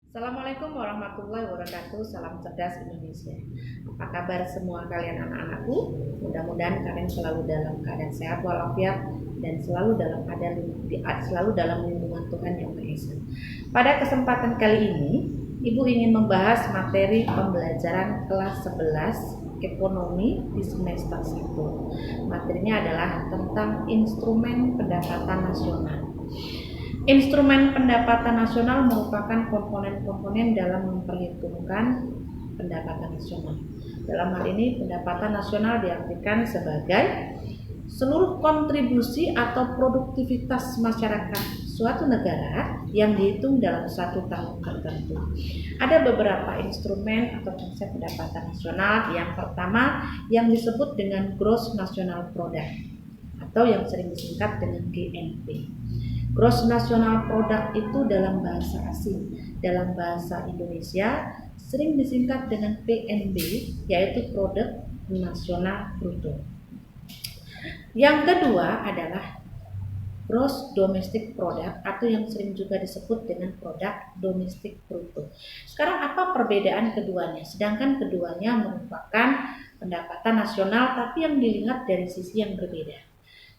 Assalamualaikum warahmatullahi wabarakatuh. Salam cerdas Indonesia. Apa kabar semua kalian anak-anakku? Mudah-mudahan kalian selalu dalam keadaan sehat walafiat dan selalu dalam lindungan Tuhan Yang Maha Esa. Pada kesempatan kali ini, Ibu ingin membahas materi pembelajaran kelas 11 ekonomi di semester 1. Materinya adalah tentang instrumen pendapatan nasional. Instrumen pendapatan nasional merupakan komponen-komponen dalam memperhitungkan pendapatan nasional. Dalam hal ini, pendapatan nasional diartikan sebagai seluruh kontribusi atau produktivitas masyarakat suatu negara yang dihitung dalam satu tahun tertentu. Ada beberapa instrumen atau konsep pendapatan nasional. Yang pertama yang disebut dengan Gross National Product atau yang sering disingkat dengan GNP. Gross National Product itu dalam bahasa asing, dalam bahasa Indonesia sering disingkat dengan PNB, yaitu Produk Nasional Bruto. Yang kedua adalah Gross Domestic Product atau yang sering juga disebut dengan Produk Domestik Bruto. Sekarang apa perbedaan keduanya? Sedangkan keduanya merupakan pendapatan nasional tapi yang dilihat dari sisi yang berbeda.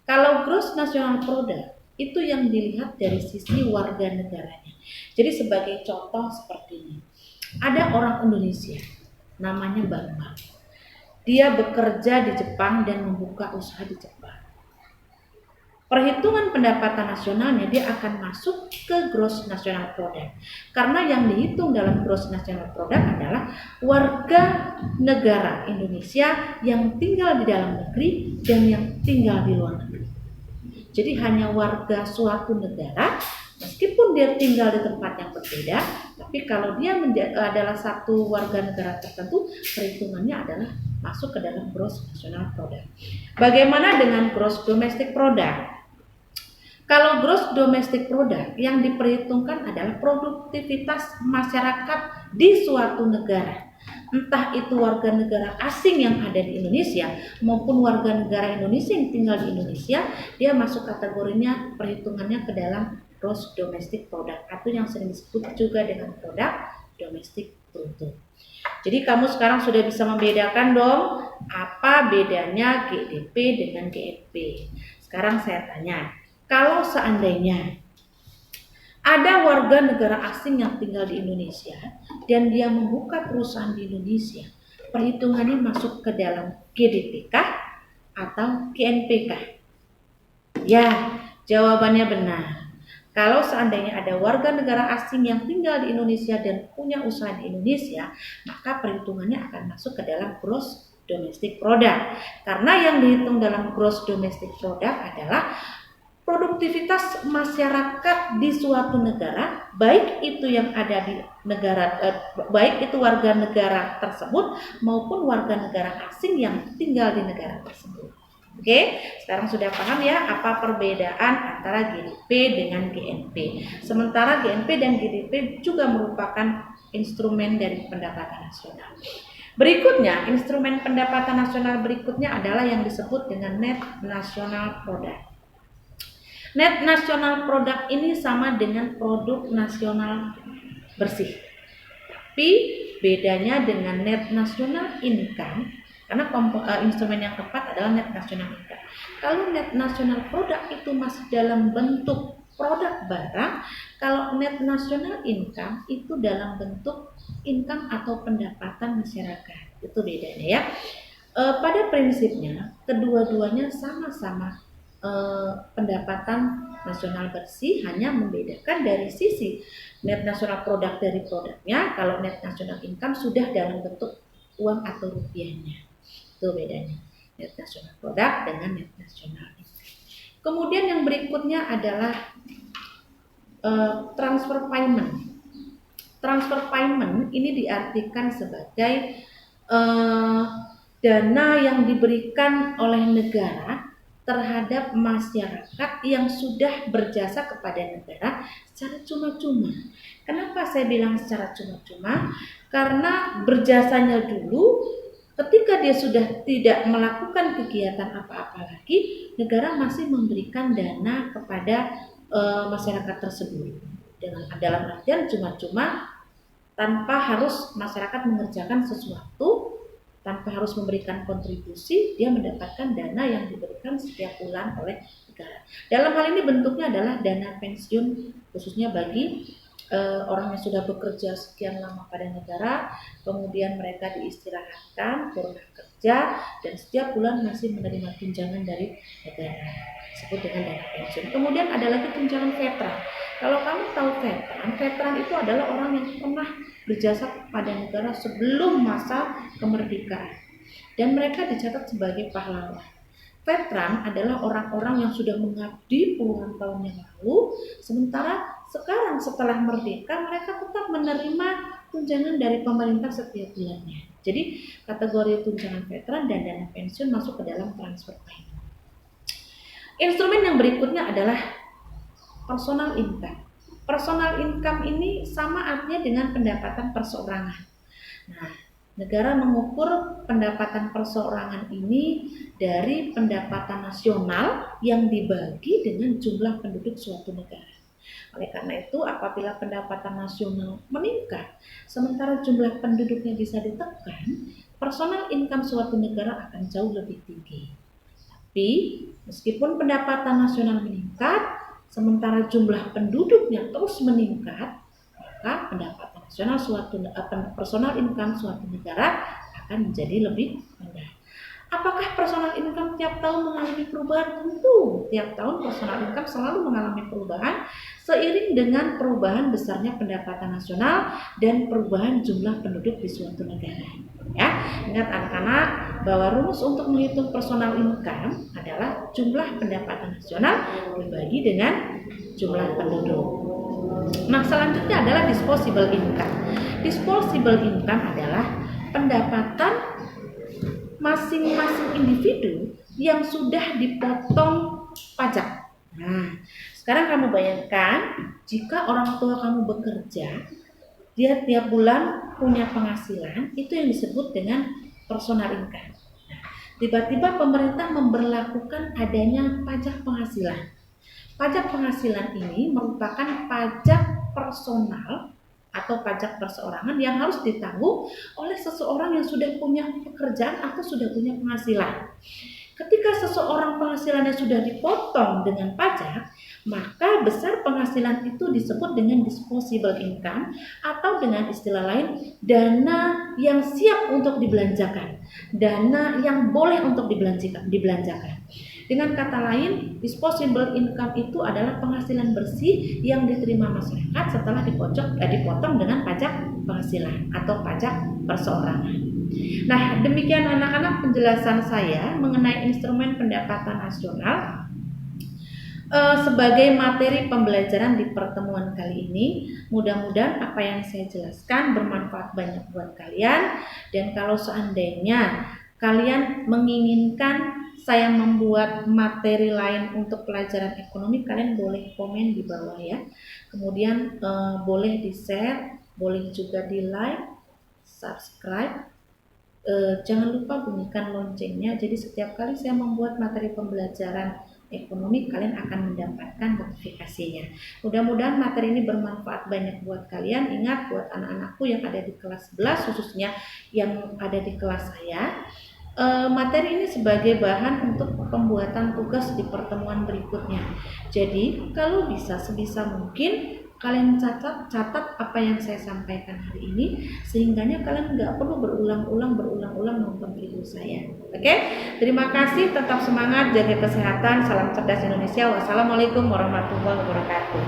Kalau Gross National Product itu yang dilihat dari sisi warga negaranya. Jadi sebagai contoh seperti ini. Ada orang Indonesia namanya Bambang. Dia bekerja di Jepang dan membuka usaha di Jepang. Perhitungan pendapatan nasionalnya dia akan masuk ke Gross National Product. Karena yang dihitung dalam Gross National Product adalah warga negara Indonesia yang tinggal di dalam negeri dan yang tinggal di luar negeri. Jadi hanya warga suatu negara, meskipun dia tinggal di tempat yang berbeda, tapi kalau dia adalah satu warga negara tertentu, perhitungannya adalah masuk ke dalam Gross National Product. Bagaimana dengan Gross Domestic Product? Kalau Gross Domestic Product yang diperhitungkan adalah produktivitas masyarakat di suatu negara. Entah itu warga negara asing yang ada di Indonesia maupun warga negara Indonesia yang tinggal di Indonesia, dia masuk kategorinya perhitungannya ke dalam Gross Domestic Product atau yang sering disebut juga dengan Produk Domestik Bruto. Jadi kamu sekarang sudah bisa membedakan dong apa bedanya GDP dengan GNP. Sekarang saya tanya, kalau seandainya ada warga negara asing yang tinggal di Indonesia dan dia membuka perusahaan di Indonesia, perhitungannya masuk ke dalam GDP kah atau GNP kah? Ya, jawabannya benar. Kalau seandainya ada warga negara asing yang tinggal di Indonesia dan punya usaha di Indonesia, maka perhitungannya akan masuk ke dalam Gross Domestic Product. Karena yang dihitung dalam Gross Domestic Product adalah produktivitas masyarakat di suatu negara, baik itu yang ada di negara, baik itu warga negara tersebut maupun warga negara asing yang tinggal di negara tersebut. Oke, sekarang sudah paham ya apa perbedaan antara GDP dengan GNP. Sementara GNP dan GDP juga merupakan instrumen dari pendapatan nasional. Berikutnya, instrumen pendapatan nasional berikutnya adalah yang disebut dengan Net National Product. Net National Product ini sama dengan produk nasional bersih. Tapi bedanya dengan Net National Income, karena instrumen yang tepat adalah Net National Income. Kalau Net National Product itu masih dalam bentuk produk barang, kalau Net National Income itu dalam bentuk income atau pendapatan masyarakat. Itu bedanya ya. Pada prinsipnya kedua-duanya sama-sama pendapatan nasional bersih, hanya membedakan dari sisi Net National Product dari produknya. Kalau Net National Income sudah dalam bentuk uang atau rupiahnya. Itu bedanya Net National Product dengan Net National Income. Kemudian yang berikutnya adalah transfer payment. Transfer payment ini diartikan sebagai dana yang diberikan oleh negara terhadap masyarakat yang sudah berjasa kepada negara secara cuma-cuma. Kenapa saya bilang secara cuma-cuma? Karena berjasanya dulu, ketika dia sudah tidak melakukan kegiatan apa-apa lagi, negara masih memberikan dana kepada masyarakat tersebut. Dalam artian cuma-cuma tanpa harus masyarakat mengerjakan sesuatu, tanpa harus memberikan kontribusi, dia mendapatkan dana yang diberikan setiap bulan oleh negara. Dalam hal ini bentuknya adalah dana pensiun khususnya bagi orang yang sudah bekerja sekian lama pada negara, kemudian mereka diistirahatkan, purna kerja, dan setiap bulan masih menerima tunjangan dari negara, disebut dengan dana pensiun. Kemudian ada lagi tunjangan veteran. Kalau kamu tahu veteran itu adalah orang yang pernah berjasa pada negara sebelum masa kemerdekaan, dan mereka dicatat sebagai pahlawan. Veteran adalah orang-orang yang sudah mengabdi puluhan tahun yang lalu, sementara sekarang setelah merdeka mereka tetap menerima tunjangan dari pemerintah setiap bulannya. Jadi kategori tunjangan veteran dan dana pensiun masuk ke dalam transfer payment. Instrumen yang berikutnya adalah personal income. Personal income ini sama artinya dengan pendapatan perseorangan. Nah, negara mengukur pendapatan perseorangan ini dari pendapatan nasional yang dibagi dengan jumlah penduduk suatu negara. Oleh karena itu, apabila pendapatan nasional meningkat, sementara jumlah penduduknya bisa ditekan, personal income suatu negara akan jauh lebih tinggi. Tapi, meskipun pendapatan nasional meningkat, sementara jumlah penduduknya terus meningkat, maka pendapatan nasional personal income suatu negara akan menjadi lebih rendah. Apakah personal income tiap tahun mengalami perubahan? Tentu, tiap tahun personal income selalu mengalami perubahan seiring dengan perubahan besarnya pendapatan nasional dan perubahan jumlah penduduk di suatu negara. Ya, ingat anak-anak bahwa rumus untuk menghitung personal income adalah jumlah pendapatan nasional dibagi dengan jumlah penduduk. Nah, selanjutnya adalah disposable income. Disposable income adalah pendapatan masing-masing individu yang sudah dipotong pajak. Nah, sekarang kamu bayangkan jika orang tua kamu bekerja, dia tiap bulan punya penghasilan, itu yang disebut dengan personal income. Nah, tiba-tiba pemerintah memberlakukan adanya pajak penghasilan. Pajak penghasilan ini merupakan pajak personal atau pajak perseorangan yang harus ditanggung oleh seseorang yang sudah punya pekerjaan atau sudah punya penghasilan. Ketika seseorang penghasilannya sudah dipotong dengan pajak, maka besar penghasilan itu disebut dengan disposable income atau dengan istilah lain dana yang siap untuk dibelanjakan, dana yang boleh untuk dibelanjakan. Dengan kata lain, disposable income itu adalah penghasilan bersih yang diterima masyarakat setelah dipotong dengan pajak penghasilan atau pajak perseorangan. Nah, demikian anak-anak penjelasan saya mengenai instrumen pendapatan nasional sebagai materi pembelajaran di pertemuan kali ini. Mudah-mudahan apa yang saya jelaskan bermanfaat banyak buat kalian, dan kalau seandainya kalian menginginkan saya membuat materi lain untuk pelajaran ekonomi, kalian boleh komen di bawah ya. Kemudian boleh di-share, boleh juga di-like, subscribe. Jangan lupa bunyikan loncengnya. Jadi setiap kali saya membuat materi pembelajaran ekonomi, kalian akan mendapatkan notifikasinya. Mudah-mudahan materi ini bermanfaat banyak buat kalian. Ingat, buat anak-anakku yang ada di kelas 11 khususnya yang ada di kelas saya, materi ini sebagai bahan untuk pembuatan tugas di pertemuan berikutnya. Jadi kalau bisa sebisa mungkin kalian catat apa yang saya sampaikan hari ini, sehingganya kalian nggak perlu berulang-ulang nonton video saya. Oke? Terima kasih, tetap semangat, jaga kesehatan, salam cerdas Indonesia. Wassalamualaikum warahmatullahi wabarakatuh.